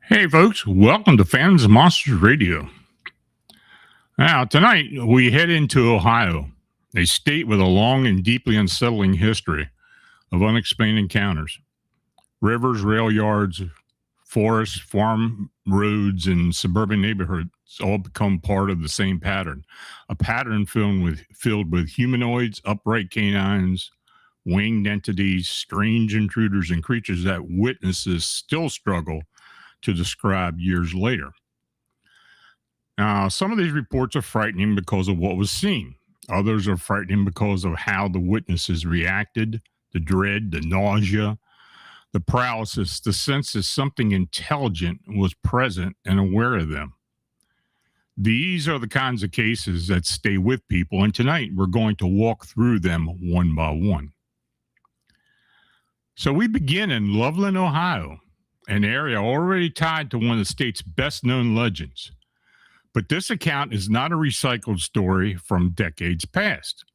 Hey folks, welcome to Phantoms and Monsters Radio. Now, tonight we head into Ohio, a state with a long and deeply unsettling history of unexplained encounters. Rivers, rail yards, forests, farm roads, and suburban neighborhoods all become part of the same pattern. A pattern filled with humanoids, upright canines, winged entities, strange intruders, and creatures that witnesses still struggle to describe years later. Now, some of these reports are frightening because of what was seen. Others are frightening because of how the witnesses reacted, the dread, the nausea, the paralysis, the sense that something intelligent was present and aware of them. These are the kinds of cases that stay with people, and tonight we're going to walk through them one by one. So we begin in Loveland, Ohio, an area already tied to one of the state's best-known legends. But this account is not a recycled story from decades past.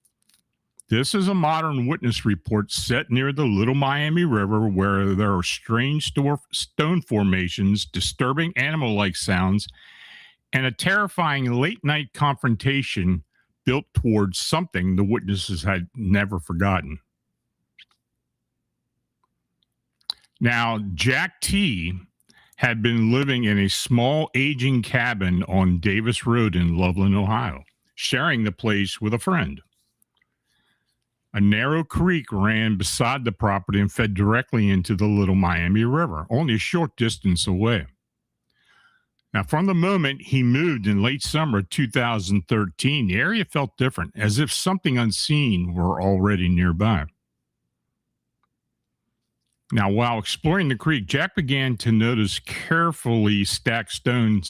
This is a modern witness report set near the Little Miami River, where there are strange stone formations, disturbing animal-like sounds, and a terrifying late-night confrontation built towards something the witnesses had never forgotten. Now, Jack T. had been living in a small aging cabin on Davis Road in Loveland, Ohio, sharing the place with a friend. A narrow creek ran beside the property and fed directly into the Little Miami River, only a short distance away. Now, from the moment he moved in late summer 2013, the area felt different, as if something unseen were already nearby. Now, while exploring the creek, Jack began to notice carefully stacked stone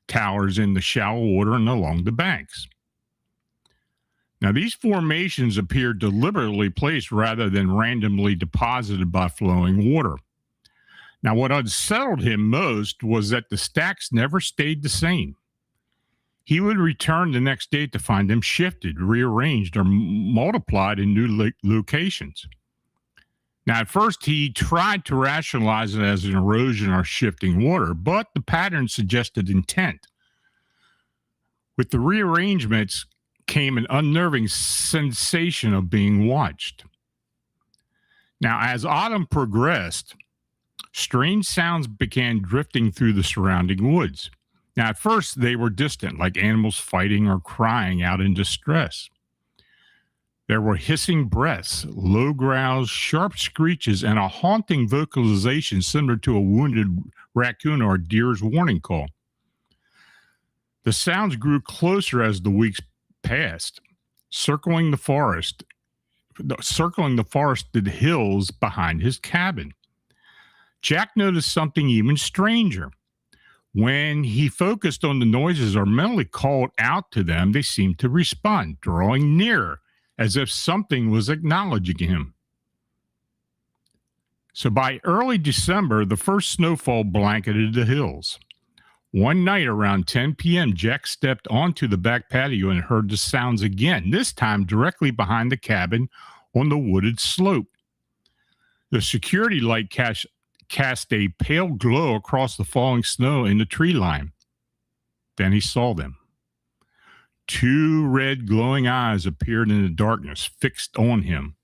towers in the shallow water and along the banks. Now, these formations appeared deliberately placed rather than randomly deposited by flowing water. Now, what unsettled him most was that the stacks never stayed the same. He would return the next day to find them shifted, rearranged, or multiplied in new locations. Now, at first, he tried to rationalize it as an erosion or shifting water, but the pattern suggested intent. With the rearrangements came an unnerving sensation of being watched. Now, as autumn progressed, strange sounds began drifting through the surrounding woods. Now, at first, they were distant, like animals fighting or crying out in distress. There were hissing breaths, low growls, sharp screeches, and a haunting vocalization similar to a wounded raccoon or a deer's warning call. The sounds grew closer as the weeks passed, circling the forested hills behind his cabin. Jack noticed something even stranger. When he focused on the noises or mentally called out to them, they seemed to respond, drawing nearer, as if something was acknowledging him. So by early December, the first snowfall blanketed the hills. One night around 10 p.m., Jack stepped onto the back patio and heard the sounds again, this time directly behind the cabin on the wooded slope. The security light cast a pale glow across the falling snow in the tree line. Then he saw them. Two red glowing eyes appeared in the darkness, fixed on him.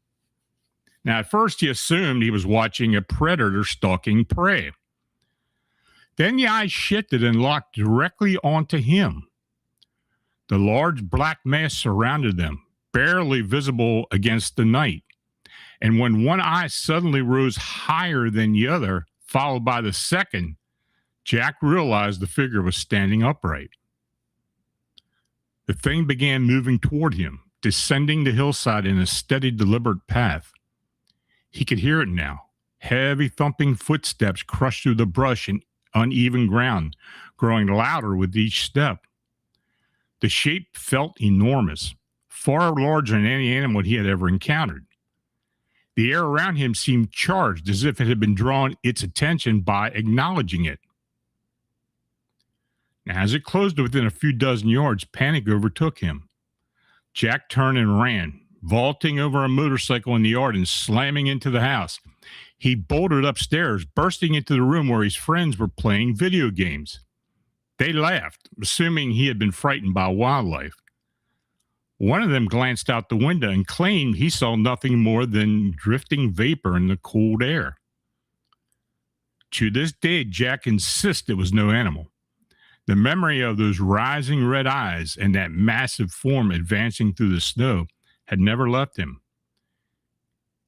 Now, at first, he assumed he was watching a predator stalking prey. Then the eyes shifted and locked directly onto him. The large black mass surrounded them, barely visible against the night. And when one eye suddenly rose higher than the other, followed by the second, Jack realized the figure was standing upright. The thing began moving toward him, descending the hillside in a steady, deliberate path. He could hear it now. Heavy thumping footsteps crushed through the brush and uneven ground, growing louder with each step. The shape felt enormous, far larger than any animal he had ever encountered. The air around him seemed charged, as if it had been drawn its attention by acknowledging it. Now, as it closed within a few dozen yards, panic overtook him. Jack turned and ran, vaulting over a motorcycle in the yard and slamming into the house. He bolted upstairs, bursting into the room where his friends were playing video games. They laughed, assuming he had been frightened by wildlife. One of them glanced out the window and claimed he saw nothing more than drifting vapor in the cold air. To this day, Jack insists it was no animal. The memory of those rising red eyes and that massive form advancing through the snow had never left him.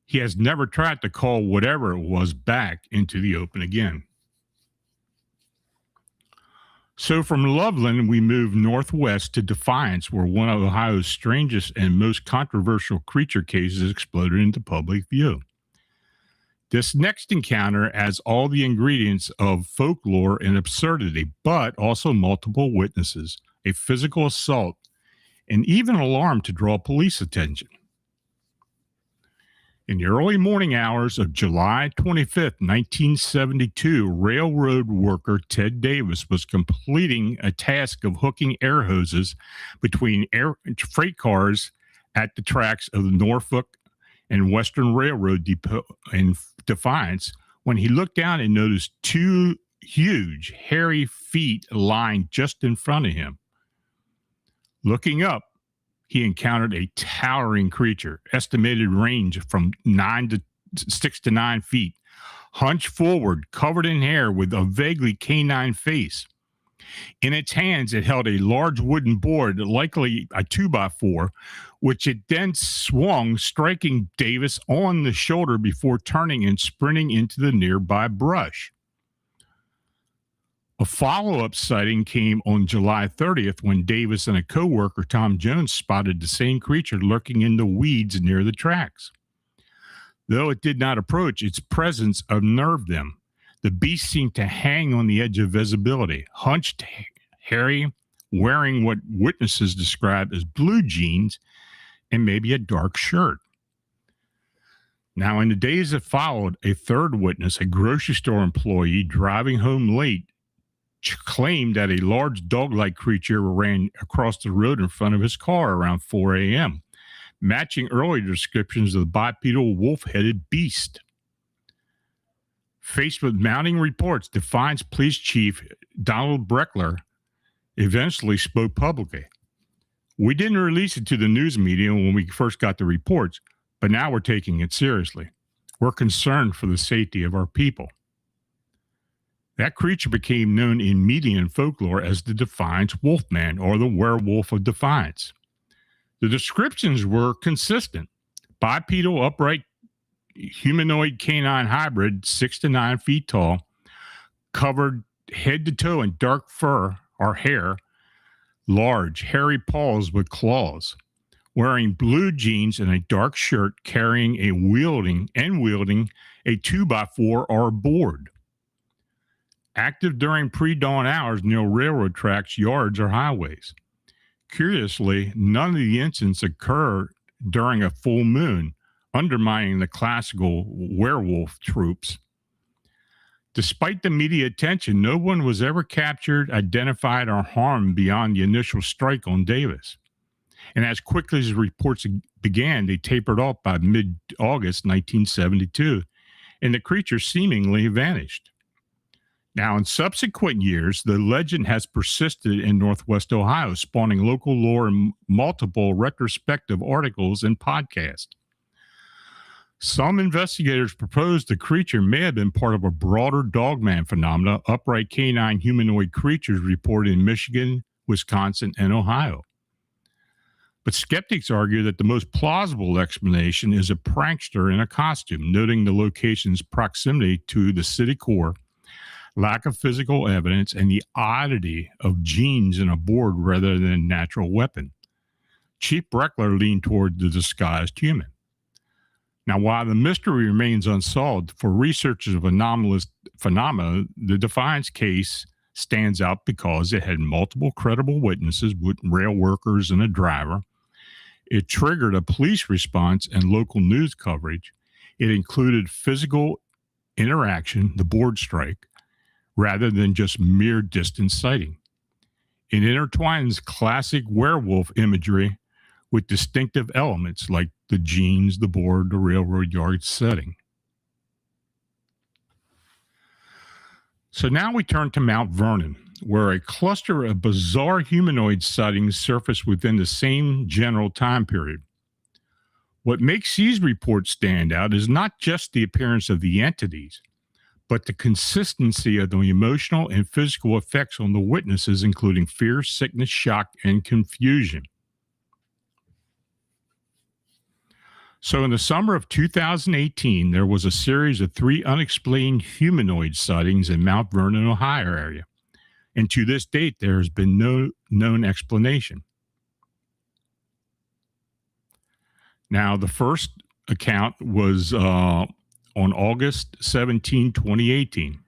He has never tried to call whatever it was back into the open again. So from Loveland, we move northwest to Defiance, where one of Ohio's strangest and most controversial creature cases exploded into public view. This next encounter adds all the ingredients of folklore and absurdity, but also multiple witnesses, a physical assault, and even alarm to draw police attention. In the early morning hours of July 25th, 1972, railroad worker Ted Davis was completing a task of hooking air hoses between freight cars at the tracks of the Norfolk and Western Railroad depot in Defiance when he looked down and noticed two huge, hairy feet lying just in front of him. Looking up, he encountered a towering creature, estimated range from 6 to 9 feet, hunched forward, covered in hair with a vaguely canine face. In its hands, it held a large wooden board, likely a 2x4, which it then swung, striking Davis on the shoulder before turning and sprinting into the nearby brush. A follow-up sighting came on July 30th when Davis and a co-worker, Tom Jones, spotted the same creature lurking in the weeds near the tracks. Though it did not approach, its presence unnerved them. The beast seemed to hang on the edge of visibility, hunched, hairy, wearing what witnesses described as blue jeans and maybe a dark shirt. Now, in the days that followed, a third witness, a grocery store employee driving home late, claimed that a large dog-like creature ran across the road in front of his car around 4 a.m., matching earlier descriptions of the bipedal wolf-headed beast. Faced with mounting reports, Defiance Police Chief Donald Breckler eventually spoke publicly. "We didn't release it to the news media when we first got the reports, but now we're taking it seriously. We're concerned for the safety of our people." That creature became known in media and folklore as the Defiance Wolfman, or the werewolf of Defiance. The descriptions were consistent. bipedal upright humanoid canine hybrid, 6 to 9 feet tall, covered head to toe in dark fur or hair, large, hairy paws with claws, wearing blue jeans and a dark shirt, carrying a wielding a 2x4 or board. Active during pre-dawn hours near railroad tracks, yards, or highways. Curiously, none of the incidents occur during a full moon, undermining the classical werewolf tropes. Despite the media attention, no one was ever captured, identified, or harmed beyond the initial strike on Davis. And as quickly as reports began, they tapered off by mid-August 1972, and the creature seemingly vanished. Now, in subsequent years, the legend has persisted in Northwest Ohio, spawning local lore and multiple retrospective articles and podcasts. Some investigators propose the creature may have been part of a broader Dogman phenomena, upright canine humanoid creatures reported in Michigan, Wisconsin, and Ohio. But skeptics argue that the most plausible explanation is a prankster in a costume, noting the location's proximity to the city core, lack of physical evidence, and the oddity of genes in a board rather than a natural weapon. Chief Breckler leaned toward the disguised human. Now, while the mystery remains unsolved, for researchers of anomalous phenomena, the Defiance case stands out because it had multiple credible witnesses with rail workers and a driver. It triggered a police response and local news coverage. It included physical interaction, the board strike, rather than just mere distant sighting. It intertwines classic werewolf imagery with distinctive elements like the jeans, the board, the railroad yard setting. So now we turn to Mount Vernon, where a cluster of bizarre humanoid sightings surfaced within the same general time period. What makes these reports stand out is not just the appearance of the entities, but the consistency of the emotional and physical effects on the witnesses, including fear, sickness, shock, and confusion. So in the summer of 2018, there was a series of 3 unexplained humanoid sightings in Mount Vernon, Ohio area. And to this date, there has been no known explanation. Now, the first account was on August 17, 2018.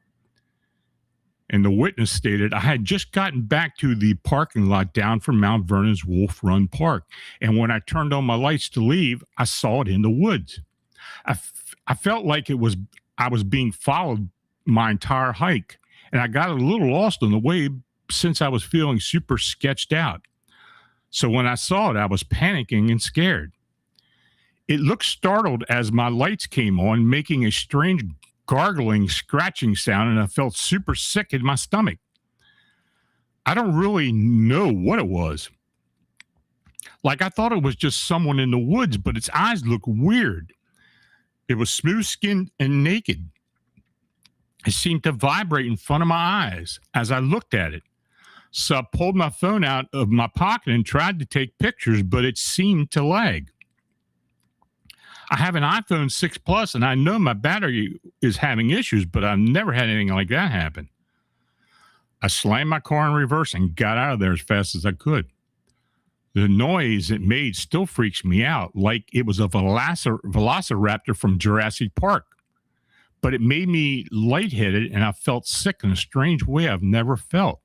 And the witness stated, I had just gotten back to the parking lot down from Mount Vernon's Wolf Run Park. And when I turned on my lights to leave, I saw it in the woods. I felt like I was being followed my entire hike. And I got a little lost on the way since I was feeling super sketched out. So when I saw it, I was panicking and scared. It looked startled as my lights came on, making a strange gargling, scratching sound, and I felt super sick in my stomach. I don't really know what it was. Like, I thought it was just someone in the woods, but its eyes looked weird. It was smooth-skinned and naked. It seemed to vibrate in front of my eyes as I looked at it. So I pulled my phone out of my pocket and tried to take pictures, but it seemed to lag. I have an iPhone 6 Plus, and I know my battery is having issues, but I've never had anything like that happen. I slammed my car in reverse and got out of there as fast as I could. The noise it made still freaks me out, like it was a velociraptor from Jurassic Park. But it made me lightheaded, and I felt sick in a strange way I've never felt.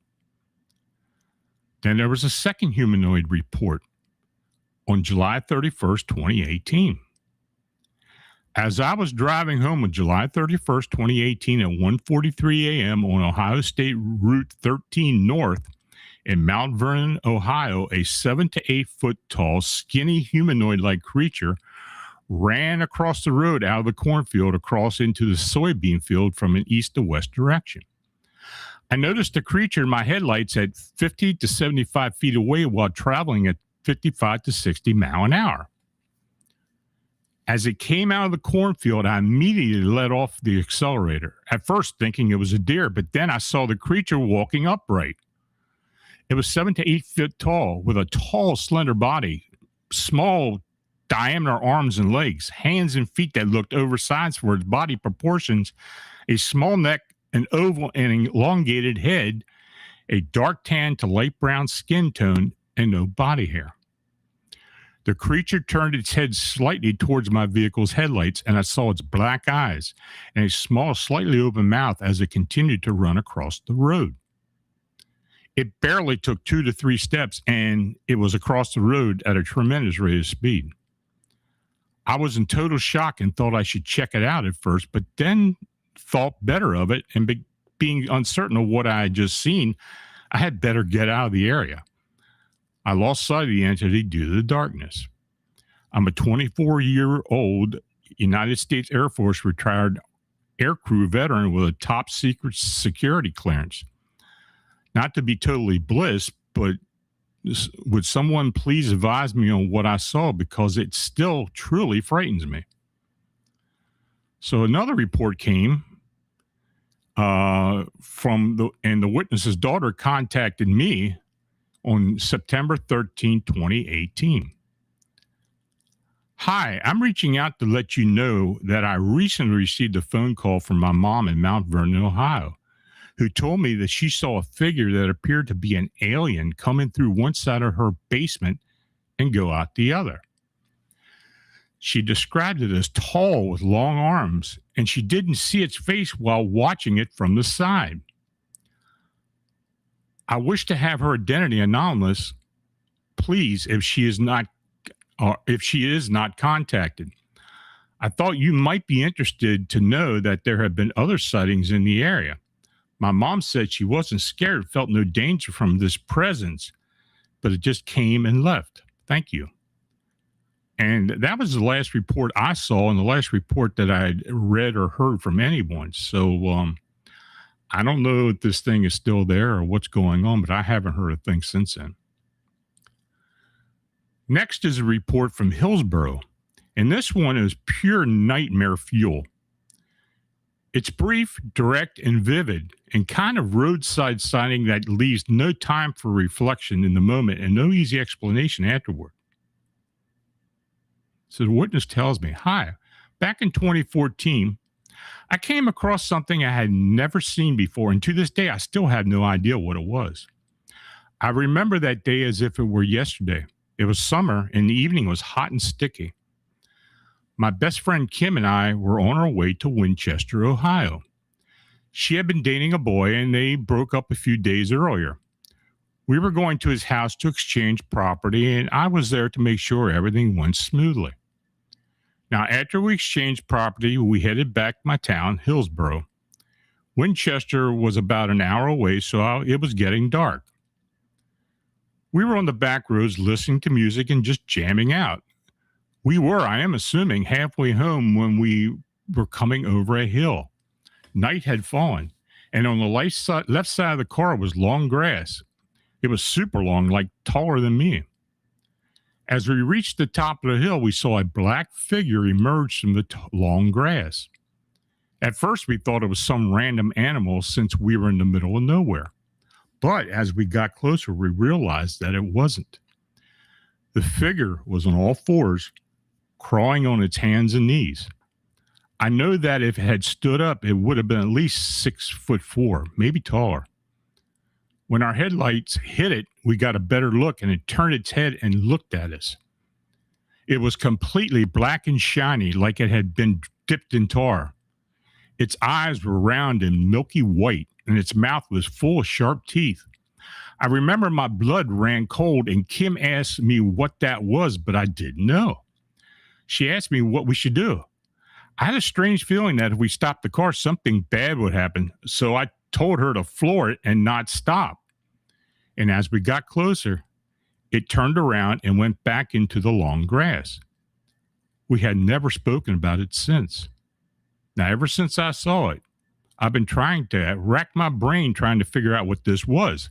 Then there was a second humanoid report on July 31st, 2018. As I was driving home on July 31st, 2018 at 1:43 a.m. on Ohio State Route 13 North in Mount Vernon, Ohio, a 7 to 8 foot tall, skinny humanoid-like creature ran across the road out of the cornfield across into the soybean field from an east to west direction. I noticed the creature in my headlights at 50 to 75 feet away while traveling at 55 to 60 miles an hour. As it came out of the cornfield, I immediately let off the accelerator, at first thinking it was a deer, but then I saw the creature walking upright. It was 7 to 8 feet tall with a tall, slender body, small diameter arms and legs, hands and feet that looked oversized for its body proportions, a small neck, an oval and elongated head, a dark tan to light brown skin tone, and no body hair. The creature turned its head slightly towards my vehicle's headlights, and I saw its black eyes and a small, slightly open mouth as it continued to run across the road. It barely took 2 to 3 steps, and it was across the road at a tremendous rate of speed. I was in total shock and thought I should check it out at first, but then thought better of it, and being uncertain of what I had just seen, I had better get out of the area. I lost sight of the entity due to the darkness. I'm a 24-year-old United States Air Force retired aircrew veteran with a top secret security clearance. Not to be totally bliss, but would someone please advise me on what I saw, because it still truly frightens me. So another report came the witness's daughter contacted me on September 13, 2018. Hi, I'm reaching out to let you know that I recently received a phone call from my mom in Mount Vernon, Ohio, who told me that she saw a figure that appeared to be an alien coming through one side of her basement and go out the other. She described it as tall with long arms, and she didn't see its face while watching it from the side. I wish to have her identity anonymous, please, if she is not contacted. I thought you might be interested to know that there have been other sightings in the area. My mom said she wasn't scared, felt no danger from this presence, but it just came and left. Thank you. And that was the last report I saw, and the last report that I had read or heard from anyone. So I don't know if this thing is still there or what's going on, but I haven't heard a thing since then. Next is a report from Hillsboro, and this one is pure nightmare fuel. It's brief, direct, and vivid, and kind of roadside sighting that leaves no time for reflection in the moment and no easy explanation afterward. So the witness tells me, hi, back in 2014, I came across something I had never seen before, and to this day, I still have no idea what it was. I remember that day as if it were yesterday. It was summer, and the evening was hot and sticky. My best friend Kim and I were on our way to Winchester, Ohio. She had been dating a boy, and they broke up a few days earlier. We were going to his house to exchange property, and I was there to make sure everything went smoothly. Now, after we exchanged property, we headed back to my town, Hillsboro. Winchester was about an hour away, so it was getting dark. We were on the back roads listening to music and just jamming out. We were, I am assuming, halfway home when we were coming over a hill. Night had fallen, and on the left side of the car was long grass. It was super long, like taller than me. As we reached the top of the hill, we saw a black figure emerge from the long grass. At first, we thought it was some random animal since we were in the middle of nowhere. But as we got closer, we realized that it wasn't. The figure was on all fours, crawling on its hands and knees. I know that if it had stood up, it would have been at least 6'4", maybe taller. When our headlights hit it, we got a better look, and it turned its head and looked at us. It was completely black and shiny, like it had been dipped in tar. Its eyes were round and milky white, and its mouth was full of sharp teeth. I remember my blood ran cold, and Kim asked me what that was, but I didn't know. She asked me what we should do. I had a strange feeling that if we stopped the car, something bad would happen, so I told her to floor it and not stop. And as we got closer, it turned around and went back into the long grass. We had never spoken about it since. Now, ever since I saw it, I've been trying to rack my brain trying to figure out what this was.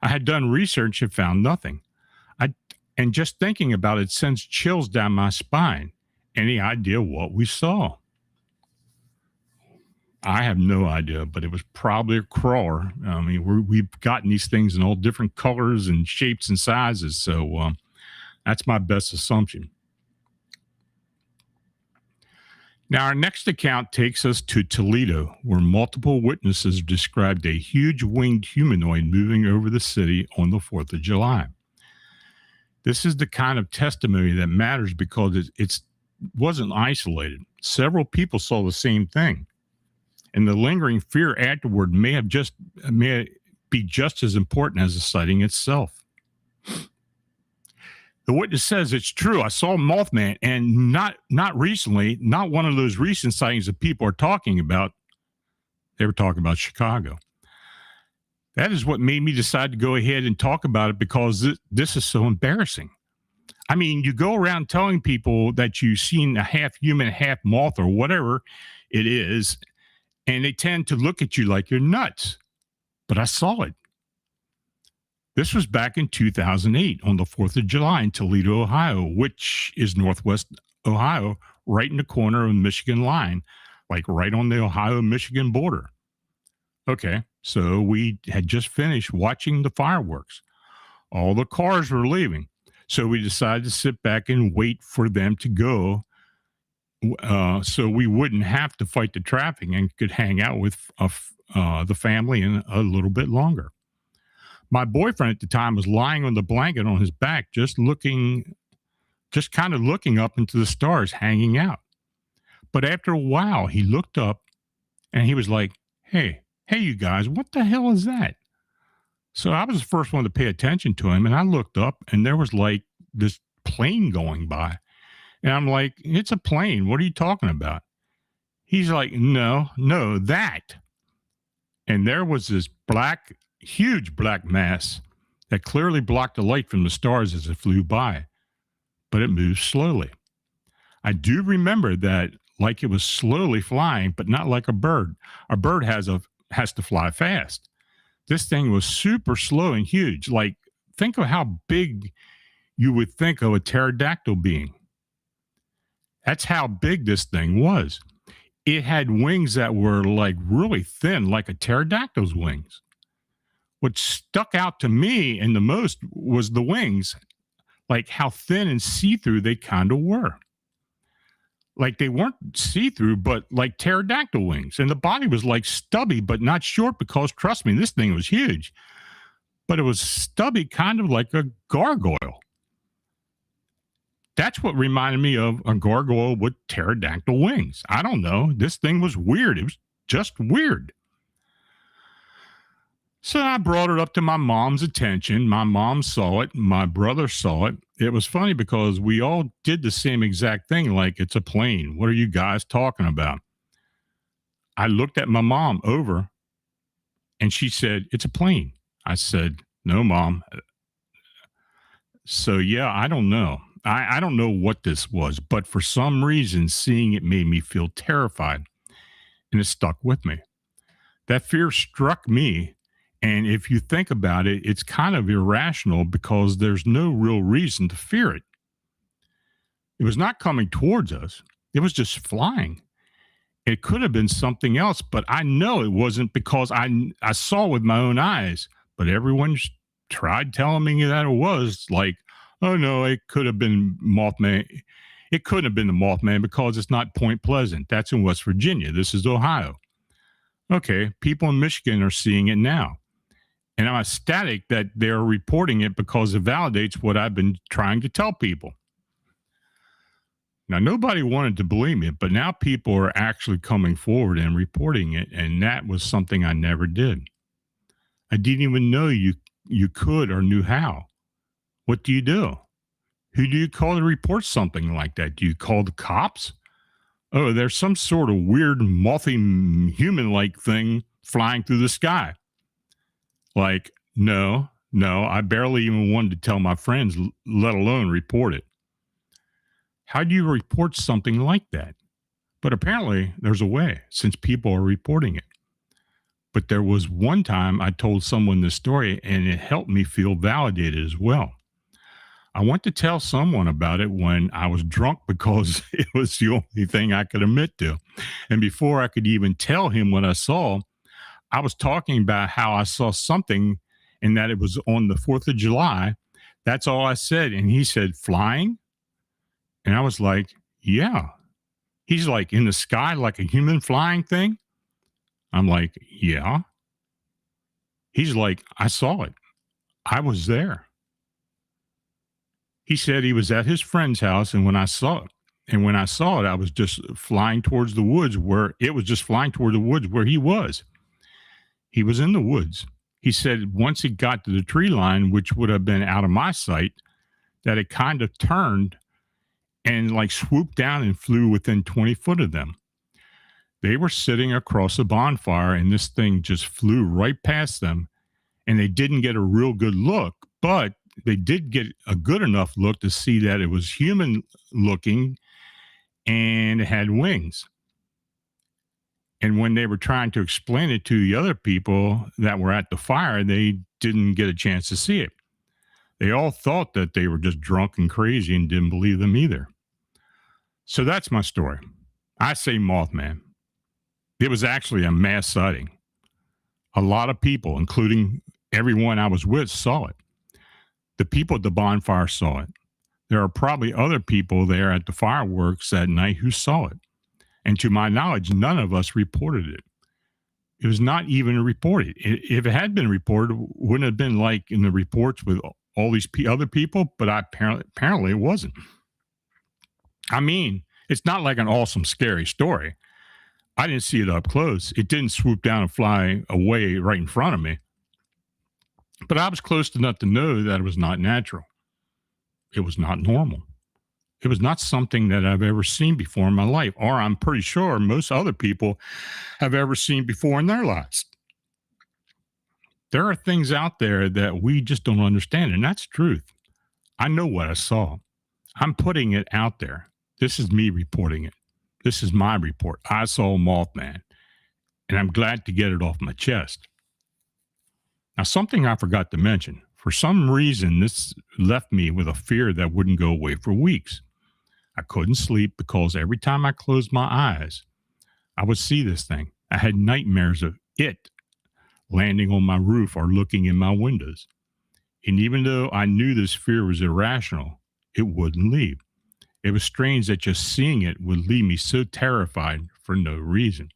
I had done research and found nothing. And just thinking about it sends chills down my spine. Any idea what we saw? I have no idea, but it was probably a crawler. I mean, we've gotten these things in all different colors and shapes and sizes, so that's my best assumption. Now, our next account takes us to Toledo, where multiple witnesses described a huge winged humanoid moving over the city on the 4th of July. This is the kind of testimony that matters because it wasn't isolated. Several people saw the same thing, and the lingering fear afterward may be just as important as the sighting itself. The witness says, it's true, I saw Mothman, and not recently, not one of those recent sightings that people are talking about. They were talking about Chicago. That is what made me decide to go ahead and talk about it, because this is so embarrassing. I mean, you go around telling people that you've seen a half human, half moth, or whatever it is, and they tend to look at you like you're nuts. But I saw it. This was back in 2008 on the 4th of July in Toledo, Ohio, which is northwest Ohio, right in the corner of the Michigan line, like right on the Ohio-Michigan border. Okay, so we had just finished watching the fireworks. All the cars were leaving, so we decided to sit back and wait for them to go, so we wouldn't have to fight the traffic and could hang out with the family in a little bit longer. My boyfriend at the time was lying on the blanket on his back, just kind of looking up into the stars, hanging out. But after a while, he looked up and he was like, hey, you guys, what the hell is that? So I was the first one to pay attention to him, and I looked up and there was like this plane going by. And I'm like, it's a plane. What are you talking about? He's like, no, that. And there was this huge black mass that clearly blocked the light from the stars as it flew by, but it moved slowly. I do remember that like it was slowly flying, but not like a bird. A bird has to fly fast. This thing was super slow and huge. Like, think of how big you would think of a pterodactyl being. That's how big this thing was. It had wings that were like really thin, like a pterodactyl's wings. What stuck out to me and the most was the wings, like how thin and see-through they kind of were. Like they weren't see-through, but like pterodactyl wings. And the body was like stubby, but not short, because trust me, this thing was huge. But it was stubby, kind of like a gargoyle. That's what reminded me of a gargoyle with pterodactyl wings. I don't know. This thing was weird. It was just weird. So I brought it up to my mom's attention. My mom saw it. My brother saw it. It was funny because we all did the same exact thing, like, it's a plane. What are you guys talking about? I looked at my mom over, and she said, it's a plane. I said, no, Mom. So, yeah, I don't know. I don't know what this was, but for some reason, seeing it made me feel terrified, and it stuck with me. That fear struck me. And if you think about it, it's kind of irrational because there's no real reason to fear it. It was not coming towards us. It was just flying. It could have been something else, but I know it wasn't, because I saw with my own eyes, but everyone tried telling me that it was. Like, oh no, it could have been Mothman. It couldn't have been the Mothman because it's not Point Pleasant. That's in West Virginia. This is Ohio. Okay, people in Michigan are seeing it now. And I'm ecstatic that they're reporting it because it validates what I've been trying to tell people. Now, nobody wanted to believe it, but now people are actually coming forward and reporting it, and that was something I never did. I didn't even know you could or knew how. What do you do? Who do you call to report something like that? Do you call the cops? Oh, there's some sort of weird, mothy, human-like thing flying through the sky. Like, no, I barely even wanted to tell my friends, let alone report it. How do you report something like that? But apparently there's a way, since people are reporting it. But there was one time I told someone this story, and it helped me feel validated as well. I went to tell someone about it when I was drunk, because it was the only thing I could admit to. And before I could even tell him what I saw, I was talking about how I saw something and that it was on the 4th of July. That's all I said. And he said, flying? And I was like, yeah, He's like, in the sky, like a human flying thing? I'm like, yeah. He's like, I saw it. I was there. He said he was at his friend's house, and when I saw it, I was just flying towards the woods where it was just flying toward the woods where he was. He was in the woods. He said once it got to the tree line, which would have been out of my sight, that it kind of turned and like swooped down and flew within 20 foot of them. They were sitting across a bonfire, and this thing just flew right past them, and they didn't get a real good look, but they did get a good enough look to see that it was human looking and it had wings. And when they were trying to explain it to the other people that were at the fire, they didn't get a chance to see it. They all thought that they were just drunk and crazy and didn't believe them either. So that's my story. I say Mothman. It was actually a mass sighting. A lot of people, including everyone I was with, saw it. The people at the bonfire saw it. There are probably other people there at the fireworks that night who saw it. And to my knowledge, none of us reported it. It was not even reported. If it had been reported, it wouldn't have been like in the reports with all these other people, but apparently it wasn't. I mean, it's not like an awesome, scary story. I didn't see it up close. It didn't swoop down and fly away right in front of me. But I was close enough to know that it was not natural. It was not normal. It was not something that I've ever seen before in my life, or I'm pretty sure most other people have ever seen before in their lives. There are things out there that we just don't understand, and that's truth. I know what I saw. I'm putting it out there. This is me reporting it. This is my report. I saw Mothman, and I'm glad to get it off my chest. Now, something I forgot to mention. For some reason, this left me with a fear that wouldn't go away for weeks. I couldn't sleep because every time I closed my eyes, I would see this thing. I had nightmares of it landing on my roof or looking in my windows. And even though I knew this fear was irrational, it wouldn't leave. It was strange that just seeing it would leave me so terrified for no reason.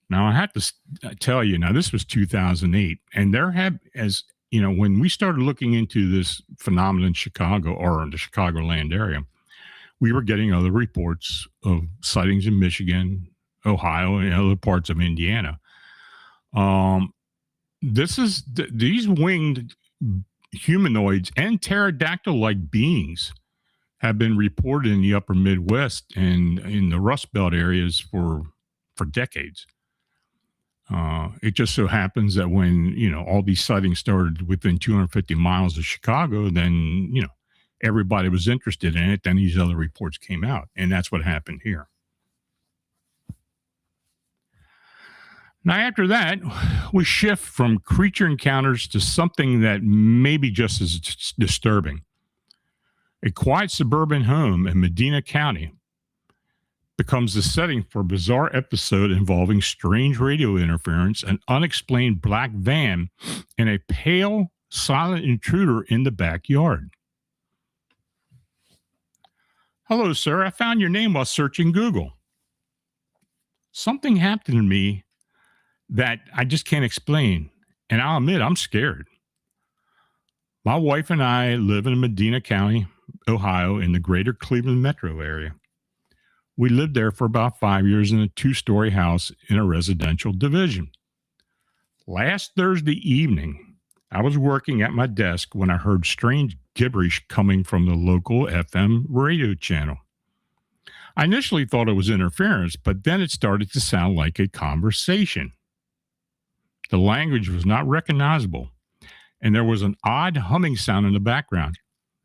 Now, I have to tell you, now this was 2008, and there have, as you know, when we started looking into this phenomenon in Chicago or in the Chicagoland area, we were getting other reports of sightings in Michigan, Ohio, and other parts of Indiana. These winged humanoids and pterodactyl-like beings have been reported in the upper Midwest and in the Rust Belt areas for decades. It just so happens that when, all these sightings started within 250 miles of Chicago, then, everybody was interested in it. Then these other reports came out, and that's what happened here. Now, after that, we shift from creature encounters to something that may be just as disturbing. A quiet suburban home in Medina County becomes the setting for a bizarre episode involving strange radio interference, an unexplained black van, and a pale, silent intruder in the backyard. Hello, sir. I found your name while searching Google. Something happened to me that I just can't explain, and I'll admit I'm scared. My wife and I live in Medina County, Ohio, in the greater Cleveland metro area. We lived there for about 5 years in a 2-story house in a residential division. Last Thursday evening, I was working at my desk when I heard strange gibberish coming from the local FM radio channel. I initially thought it was interference, but then it started to sound like a conversation. The language was not recognizable, and there was an odd humming sound in the background.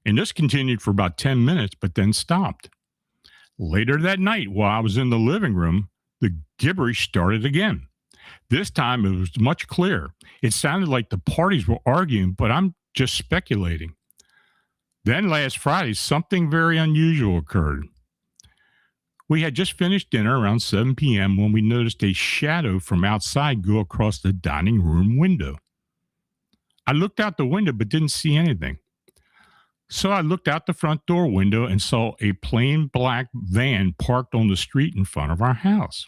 And this continued for about 10 minutes, but then stopped. Later that night, while I was in the living room, the gibberish started again. This time it was much clearer. It sounded like the parties were arguing, but I'm just speculating. Then last Friday, something very unusual occurred. We had just finished dinner around 7 p.m. when we noticed a shadow from outside go across the dining room window. I looked out the window but didn't see anything. So I looked out the front door window and saw a plain black van parked on the street in front of our house.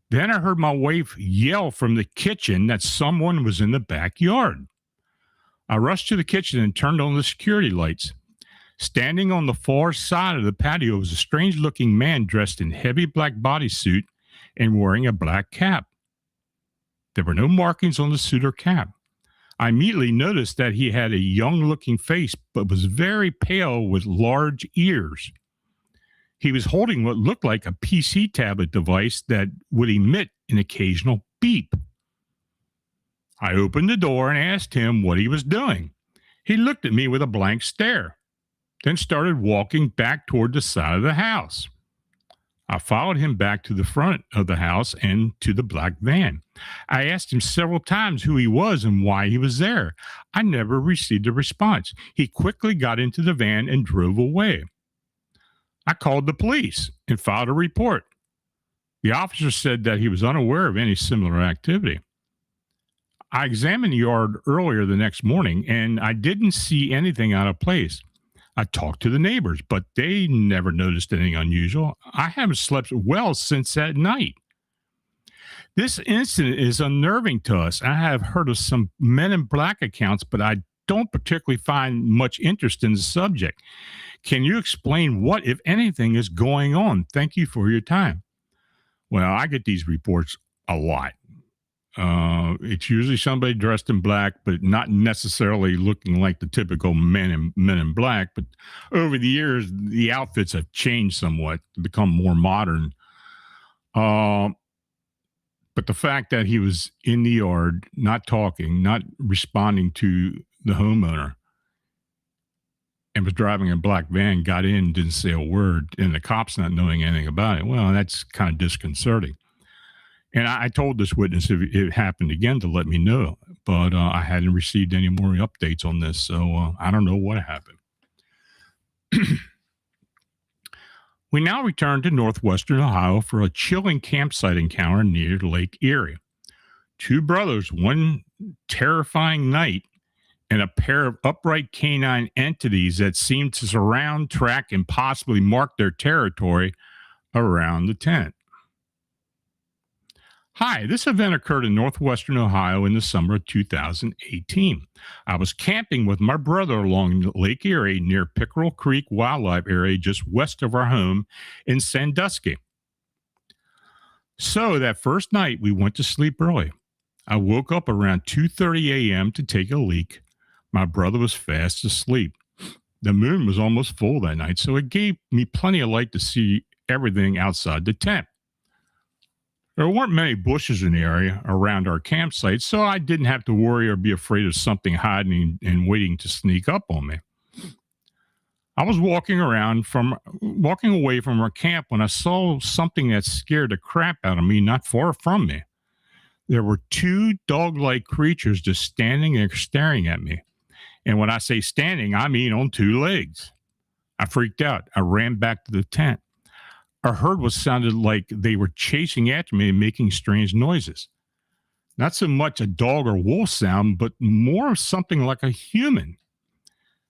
Then I heard my wife yell from the kitchen that someone was in the backyard. I rushed to the kitchen and turned on the security lights. Standing on the far side of the patio was a strange looking man dressed in heavy black bodysuit and wearing a black cap. There were no markings on the suit or cap. I immediately noticed that he had a young looking face but was very pale with large ears. He was holding what looked like a PC tablet device that would emit an occasional beep. I opened the door and asked him what he was doing. He looked at me with a blank stare, then started walking back toward the side of the house. I followed him back to the front of the house and to the black van. I asked him several times who he was and why he was there. I never received a response. He quickly got into the van and drove away. I called the police and filed a report. The officer said that he was unaware of any similar activity. I examined the yard earlier the next morning, and I didn't see anything out of place. I talked to the neighbors, but they never noticed anything unusual. I haven't slept well since that night. This incident is unnerving to us. I have heard of some Men in Black accounts, but I don't particularly find much interest in the subject. Can you explain what, if anything, is going on? Thank you for your time. Well, I get these reports a lot. It's usually somebody dressed in black, but not necessarily looking like the typical men in black. But over the years, the outfits have changed somewhat, become more modern. But the fact that he was in the yard, not talking, not responding to the homeowner, and was driving a black van, got in, didn't say a word, and the cops not knowing anything about it, well, that's kind of disconcerting. And I told this witness if it happened again to let me know, but I hadn't received any more updates on this, so I don't know what happened. We now return to northwestern Ohio for a chilling campsite encounter near Lake Erie. Two brothers, one terrifying night, and a pair of upright canine entities that seemed to surround, track, and possibly mark their territory around the tent. Hi, this event occurred in northwestern Ohio in the summer of 2018. I was camping with my brother along Lake Erie near Pickerel Creek Wildlife Area just west of our home in Sandusky. So that first night, we went to sleep early. I woke up around 2:30 a.m. to take a leak. My brother was fast asleep. The moon was almost full that night, so it gave me plenty of light to see everything outside the tent. There weren't many bushes in the area around our campsite, so I didn't have to worry or be afraid of something hiding and waiting to sneak up on me. I was walking away from our camp when I saw something that scared the crap out of me not far from me. There were two dog-like creatures just standing there staring at me. And when I say standing, I mean on two legs. I freaked out. I ran back to the tent. I heard what sounded like they were chasing after me and making strange noises. Not so much a dog or wolf sound, but more something like a human.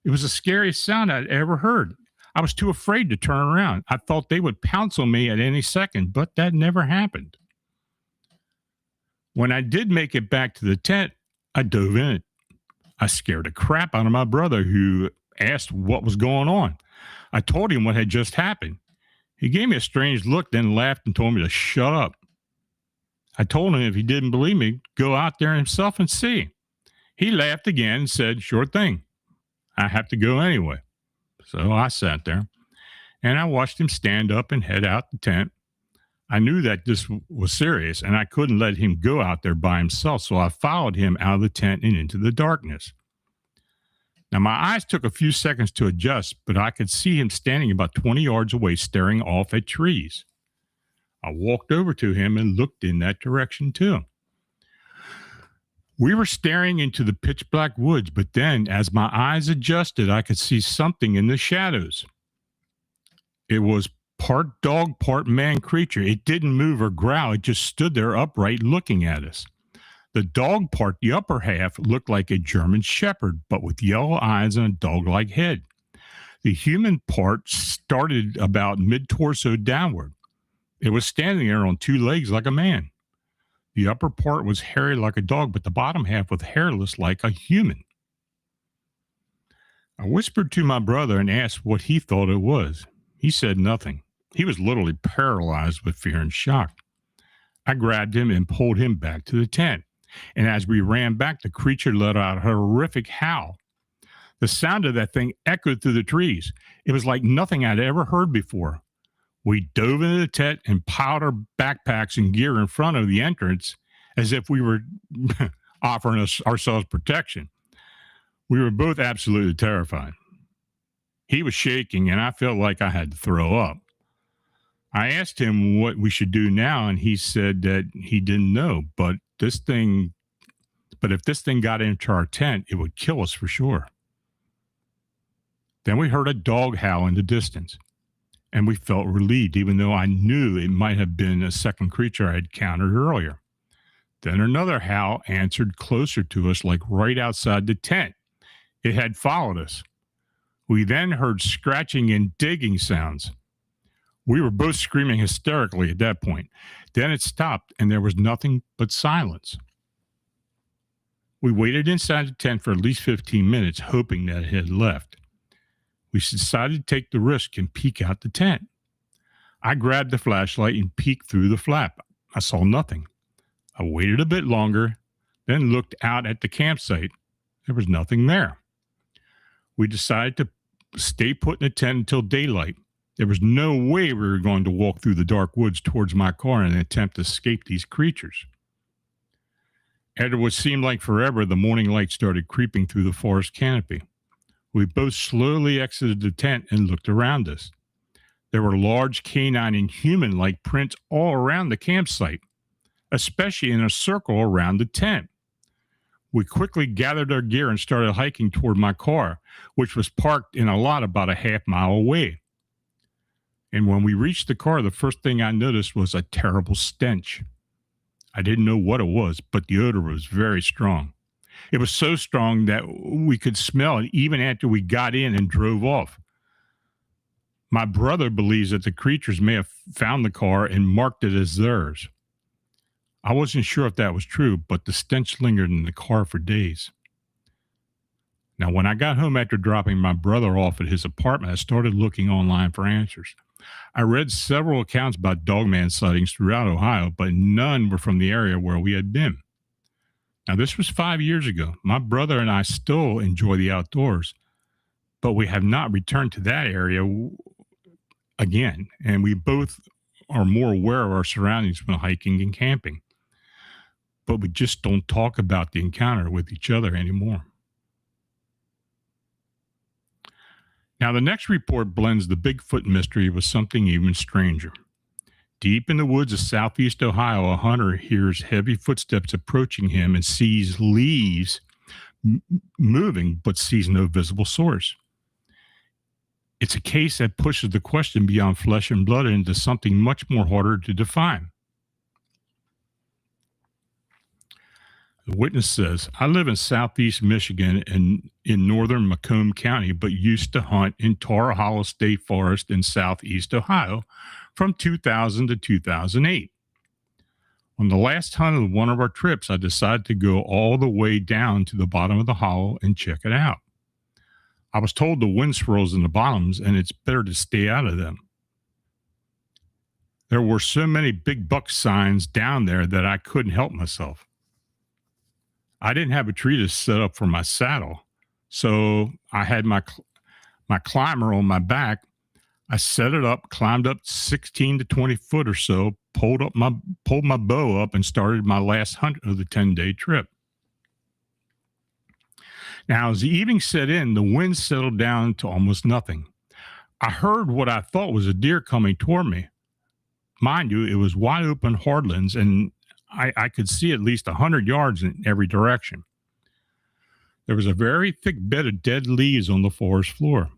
It was the scariest sound I'd ever heard. I was too afraid to turn around. I thought they would pounce on me at any second, but that never happened. When I did make it back to the tent, I dove in it. I scared the crap out of my brother, who asked what was going on. I told him what had just happened. He gave me a strange look, then laughed and told me to shut up. I told him if he didn't believe me, go out there himself and see. He laughed again and said, sure thing. I have to go anyway. So I sat there, and I watched him stand up and head out the tent. I knew that this was serious, and I couldn't let him go out there by himself, so I followed him out of the tent and into the darkness. Now, my eyes took a few seconds to adjust, but I could see him standing about 20 yards away, staring off at trees. I walked over to him and looked in that direction, too. We were staring into the pitch black woods, but then, as my eyes adjusted, I could see something in the shadows. It was part dog, part man creature. It didn't move or growl. It just stood there upright looking at us. The dog part, the upper half, looked like a German shepherd, but with yellow eyes and a dog-like head. The human part started about mid-torso downward. It was standing there on two legs like a man. The upper part was hairy like a dog, but the bottom half was hairless like a human. I whispered to my brother and asked what he thought it was. He said nothing. He was literally paralyzed with fear and shock. I grabbed him and pulled him back to the tent. And as we ran back, the creature let out a horrific howl. The sound of that thing echoed through the trees. It was like nothing I'd ever heard before. We dove into the tent and piled our backpacks and gear in front of the entrance as if we were offering ourselves protection. We were both absolutely terrified. He was shaking, and I felt like I had to throw up. I asked him what we should do now, and he said that he didn't know, but if this thing got into our tent, it would kill us for sure. Then we heard a dog howl in the distance, and we felt relieved, even though I knew it might have been a second creature I had encountered earlier. Then another howl answered closer to us, like right outside the tent. It had followed us. We then heard scratching and digging sounds. We were both screaming hysterically at that point. Then it stopped, and there was nothing but silence. We waited inside the tent for at least 15 minutes, hoping that it had left. We decided to take the risk and peek out the tent. I grabbed the flashlight and peeked through the flap. I saw nothing. I waited a bit longer, then looked out at the campsite. There was nothing there. We decided to stay put in the tent until daylight. There was no way we were going to walk through the dark woods towards my car in an attempt to escape these creatures. After what seemed like forever, the morning light started creeping through the forest canopy. We both slowly exited the tent and looked around us. There were large canine and human-like prints all around the campsite, especially in a circle around the tent. We quickly gathered our gear and started hiking toward my car, which was parked in a lot about a half mile away. And when we reached the car, the first thing I noticed was a terrible stench. I didn't know what it was, but the odor was very strong. It was so strong that we could smell it even after we got in and drove off. My brother believes that the creatures may have found the car and marked it as theirs. I wasn't sure if that was true, but the stench lingered in the car for days. Now, when I got home after dropping my brother off at his apartment, I started looking online for answers. I read several accounts about Dogman sightings throughout Ohio, but none were from the area where we had been. Now, this was 5 years ago. My brother and I still enjoy the outdoors, but we have not returned to that area again, and we both are more aware of our surroundings when hiking and camping. But we just don't talk about the encounter with each other anymore. Now, the next report blends the Bigfoot mystery with something even stranger. Deep in the woods of southeast Ohio, a hunter hears heavy footsteps approaching him and sees leaves moving, but sees no visible source. It's a case that pushes the question beyond flesh and blood into something much more harder to define. The witness says, I live in southeast Michigan and in northern Macomb County, but used to hunt in Tar Hollow State Forest in southeast Ohio from 2000 to 2008. On the last hunt of one of our trips, I decided to go all the way down to the bottom of the hollow and check it out. I was told the wind swirls in the bottoms and it's better to stay out of them. There were so many big buck signs down there that I couldn't help myself. I didn't have a tree to set up for my saddle, so I had my climber on my back. I set it up, climbed up 16 to 20 foot or so, pulled my bow up, and started my last hunt of the 10-day trip. Now, as the evening set in, the wind settled down to almost nothing. I heard what I thought was a deer coming toward me. Mind you, it was wide open hardlands, and I could see at least 100 yards in every direction. There was a very thick bed of dead leaves on the forest floor.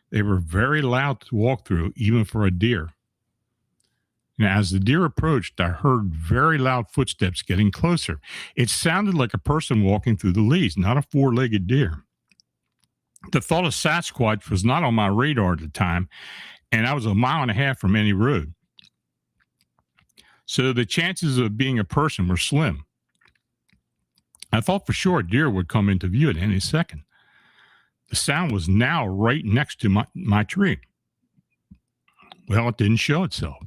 They were very loud to walk through, even for a deer. And as the deer approached, I heard very loud footsteps getting closer. It sounded like a person walking through the leaves, not a four-legged deer. The thought of Sasquatch was not on my radar at the time, and I was a mile and a half from any road. So the chances of being a person were slim. I thought for sure a deer would come into view at any second. The sound was now right next to my tree. Well, it didn't show itself.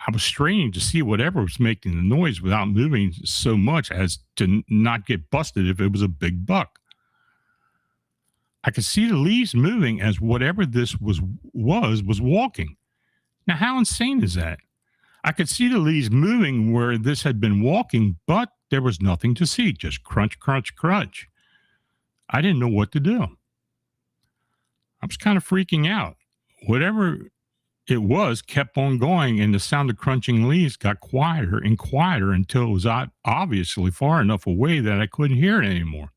I was straining to see whatever was making the noise without moving so much as to not get busted if it was a big buck. I could see the leaves moving as whatever this was walking. Now, how insane is that? I could see the leaves moving where this had been walking, but there was nothing to see, just crunch, crunch, crunch. I didn't know what to do. I was kind of freaking out. Whatever it was kept on going, and the sound of crunching leaves got quieter and quieter until it was obviously far enough away that I couldn't hear it anymore.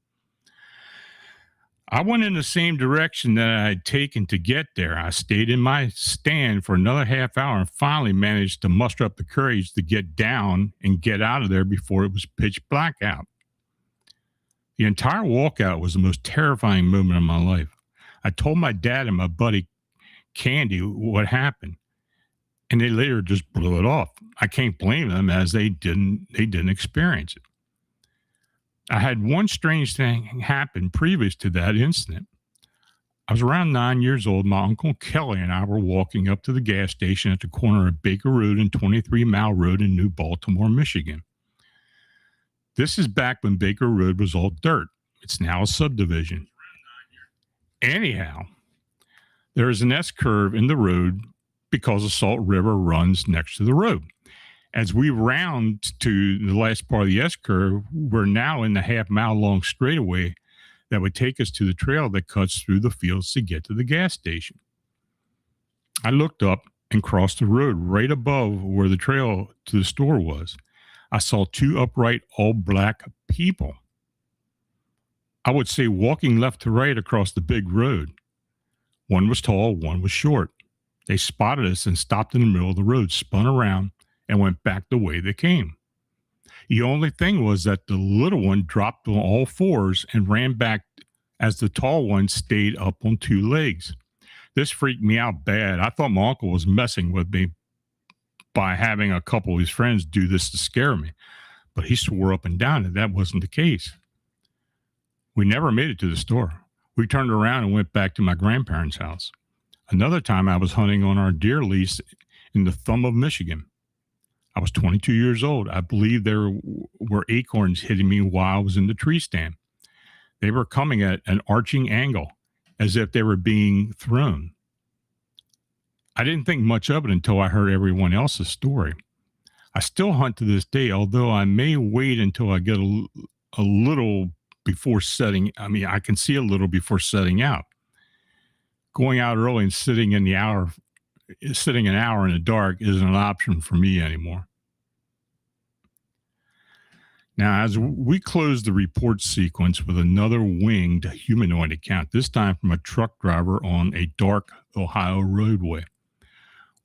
I went in the same direction that I had taken to get there. I stayed in my stand for another half hour and finally managed to muster up the courage to get down and get out of there before it was pitch black out. The entire walkout was the most terrifying moment of my life. I told my dad and my buddy Candy what happened, and they later just blew it off. I can't blame them, as they didn't experience it. I had one strange thing happen previous to that incident. I was around 9 years old. My Uncle Kelly and I were walking up to the gas station at the corner of Baker Road and 23 Mile Road in New Baltimore, Michigan. This is back when Baker Road was all dirt. It's now a subdivision. Anyhow, there is an S-curve in the road because the Salt River runs next to the road. As we round to the last part of the S-curve, we're now in the half-mile-long straightaway that would take us to the trail that cuts through the fields to get to the gas station. I looked up and crossed the road right above where the trail to the store was. I saw two upright, all-black people. I would say walking left to right across the big road. One was tall, one was short. They spotted us and stopped in the middle of the road, spun around, and went back the way they came. The only thing was that the little one dropped on all fours and ran back as the tall one stayed up on two legs. This freaked me out bad. I thought my uncle was messing with me by having a couple of his friends do this to scare me, but he swore up and down that that wasn't the case. We never made it to the store. We turned around and went back to my grandparents' house. Another time I was hunting on our deer lease in the thumb of Michigan. I was 22 years old. I believe there were acorns hitting me while I was in the tree stand. They were coming at an arching angle as if they were being thrown. I didn't think much of it until I heard everyone else's story. I still hunt to this day, although I may wait until I get a little before setting. I can see a little before setting out. Going out early and sitting an hour in the dark isn't an option for me anymore. Now, as we close the report sequence with another winged humanoid account, this time from a truck driver on a dark Ohio roadway.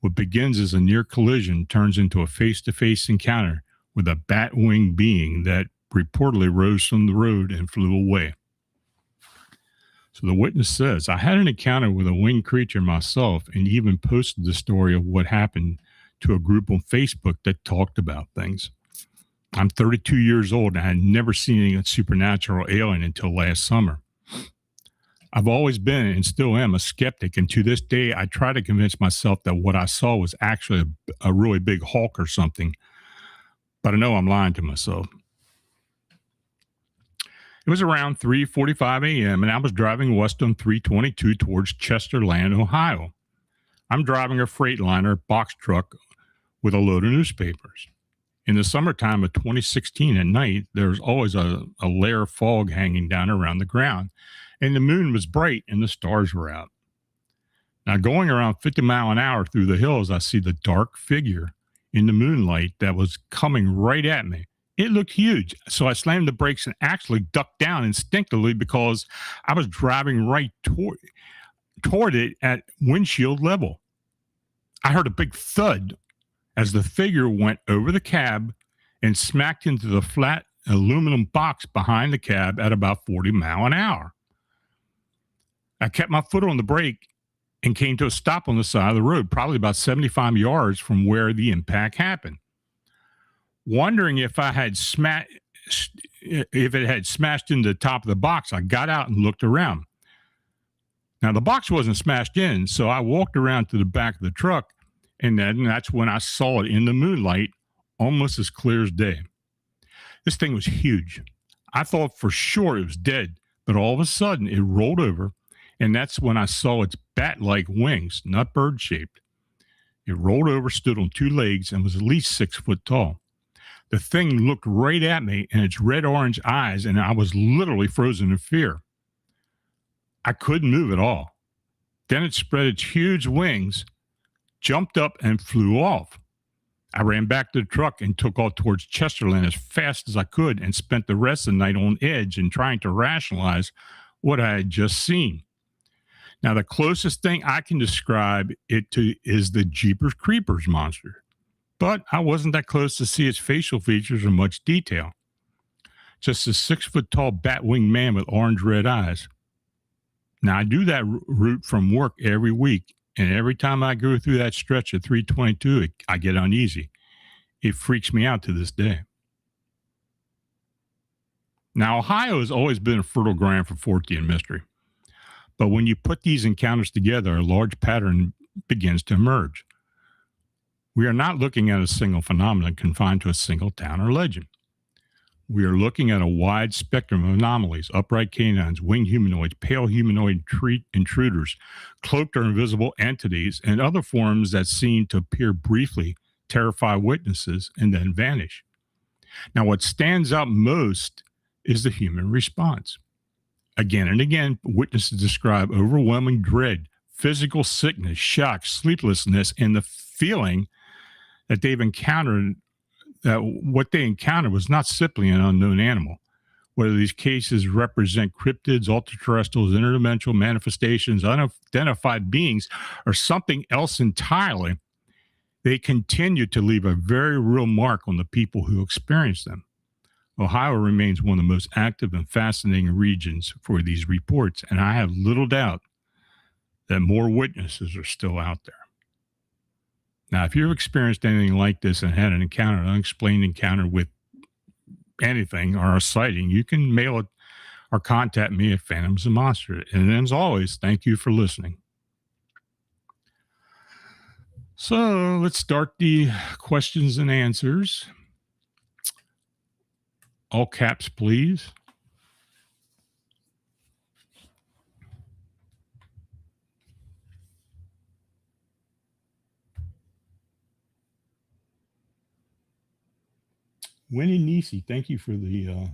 What begins as a near collision turns into a face-to-face encounter with a bat-winged being that reportedly rose from the road and flew away. So the witness says, I had an encounter with a winged creature myself and even posted the story of what happened to a group on Facebook that talked about things. I'm 32 years old and I had never seen a supernatural alien until last summer. I've always been and still am a skeptic, and to this day I try to convince myself that what I saw was actually a really big hawk or something, but I know I'm lying to myself. It was around 3:45 a.m. and I was driving west on 322 towards Chesterland, Ohio. I'm driving a Freightliner box truck with a load of newspapers. In the summertime of 2016 at night, there's always a layer of fog hanging down around the ground, and the moon was bright and the stars were out. Now, going around 50 miles an hour through the hills, I see the dark figure in the moonlight that was coming right at me. It looked huge, so I slammed the brakes and actually ducked down instinctively because I was driving right toward it at windshield level. I heard a big thud as the figure went over the cab and smacked into the flat aluminum box behind the cab at about 40 miles an hour. I kept my foot on the brake and came to a stop on the side of the road, probably about 75 yards from where the impact happened. Wondering if it had smashed into the top of the box, I got out and looked around. Now, the box wasn't smashed in, so I walked around to the back of the truck, and that's when I saw it in the moonlight, almost as clear as day. This thing was huge. I thought for sure it was dead, but all of a sudden it rolled over, and that's when I saw its bat-like wings, not bird-shaped. It rolled over, stood on two legs, and was at least 6 foot tall. The thing looked right at me in its red-orange eyes, and I was literally frozen in fear. I couldn't move at all. Then it spread its huge wings, jumped up, and flew off. I ran back to the truck and took off towards Chesterland as fast as I could and spent the rest of the night on edge and trying to rationalize what I had just seen. Now, the closest thing I can describe it to is the Jeepers Creepers monster, but I wasn't that close to see its facial features in much detail. Just a 6 foot tall bat-winged man with orange-red eyes. Now, I do that route from work every week, and every time I go through that stretch of 322, I get uneasy. It freaks me out to this day. Now, Ohio has always been a fertile ground for Fortean mystery. But when you put these encounters together, a large pattern begins to emerge. We are not looking at a single phenomenon confined to a single town or legend. We are looking at a wide spectrum of anomalies: upright canines, winged humanoids, pale humanoid intruders, cloaked or invisible entities, and other forms that seem to appear briefly, terrify witnesses, and then vanish. Now, what stands out most is the human response. Again and again, witnesses describe overwhelming dread, physical sickness, shock, sleeplessness, and the feeling that they've encountered, that what they encountered was not simply an unknown animal. Whether these cases represent cryptids, ultra-terrestrials, interdimensional manifestations, unidentified beings, or something else entirely, they continue to leave a very real mark on the people who experience them. Ohio remains one of the most active and fascinating regions for these reports, and I have little doubt that more witnesses are still out there. Now, if you've experienced anything like this and had an encounter, an unexplained encounter with anything or a sighting, you can mail it or contact me at Phantoms and Monsters. And as always, thank you for listening. So let's start the questions and answers. All caps, please. Winnie Nisi, thank you for the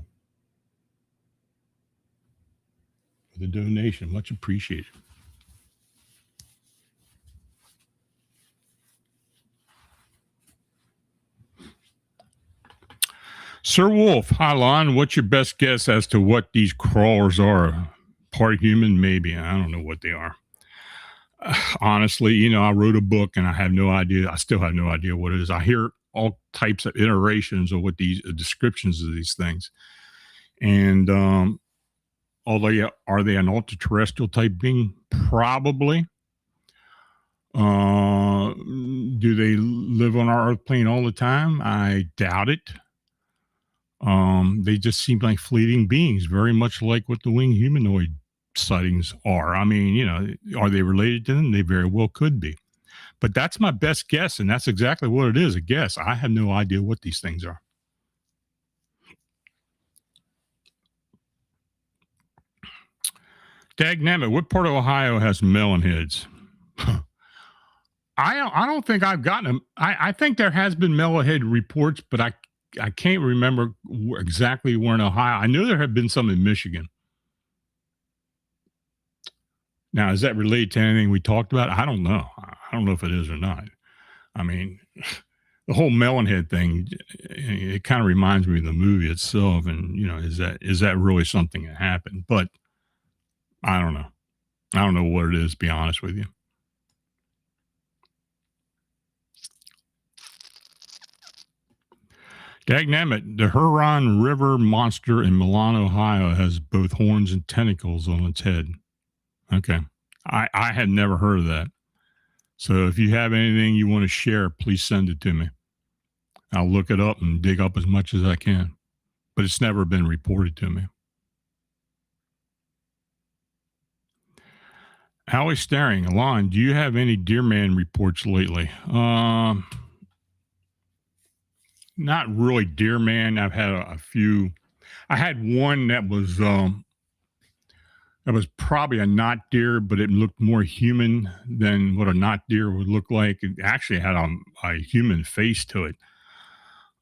donation. Much appreciated. Sir Wolf, hi Lon. What's your best guess as to what these crawlers are? Part human, maybe. I don't know what they are. Honestly, I wrote a book and I have no idea. I still have no idea what it is. I hear all types of iterations of what these descriptions of these things. And are they an ultra-terrestrial type being? Probably. Do they live on our Earth plane all the time? I doubt it. They just seem like fleeting beings, very much like what the winged humanoid sightings are. I mean, are they related to them? They very well could be. But that's my best guess, and that's exactly what it is, a guess. I have no idea what these things are. Dagnabbit, what part of Ohio has melon heads? I don't think I've gotten them. I think there has been melonhead reports, but I can't remember exactly where in Ohio. I know there have been some in Michigan. Now, is that related to anything we talked about? I don't know. I don't know if it is or not. I mean, the whole melonhead thing, it kind of reminds me of the movie itself. And, is that really something that happened? But I don't know. I don't know what it is, to be honest with you. Dagnammit, the Huron River monster in Milan, Ohio has both horns and tentacles on its head. Okay. I had never heard of that. So if you have anything you want to share, please send it to me. I'll look it up and dig up as much as I can. But it's never been reported to me. Howie Staring, Alon, do you have any deer man reports lately? Not really deer man. I've had a few. I had one that was probably a not deer, but it looked more human than what a not deer would look like. It actually had a human face to it.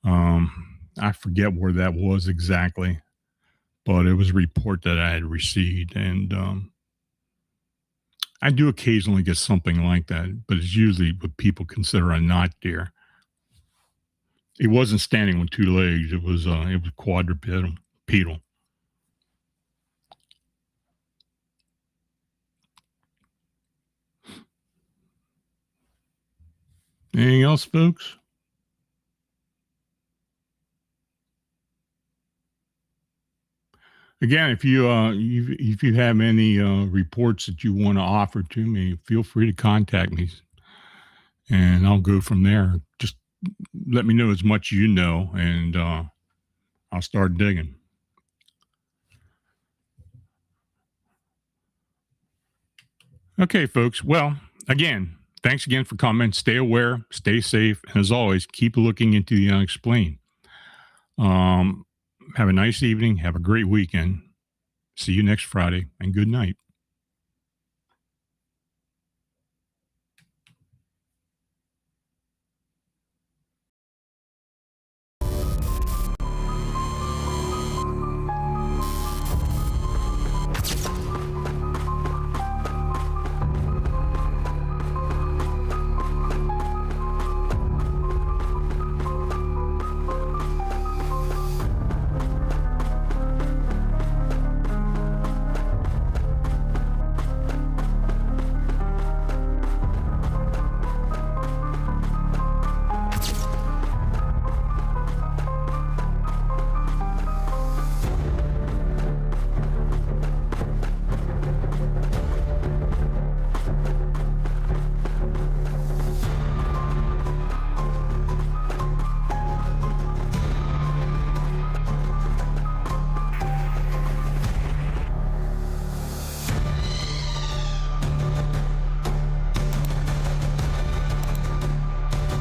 I forget where that was exactly, but it was a report that I had received, and I do occasionally get something like that, but it's usually what people consider a not deer. It wasn't standing on two legs. It was quadrupedal. Anything else, folks? Again, if you have any reports that you want to offer to me, feel free to contact me, and I'll go from there. Just let me know as much you know, and I'll start digging. Okay, folks. Well, again, thanks again for coming. Stay aware, stay safe, and as always, keep looking into the unexplained. Have a nice evening. Have a great weekend. See you next Friday, and good night.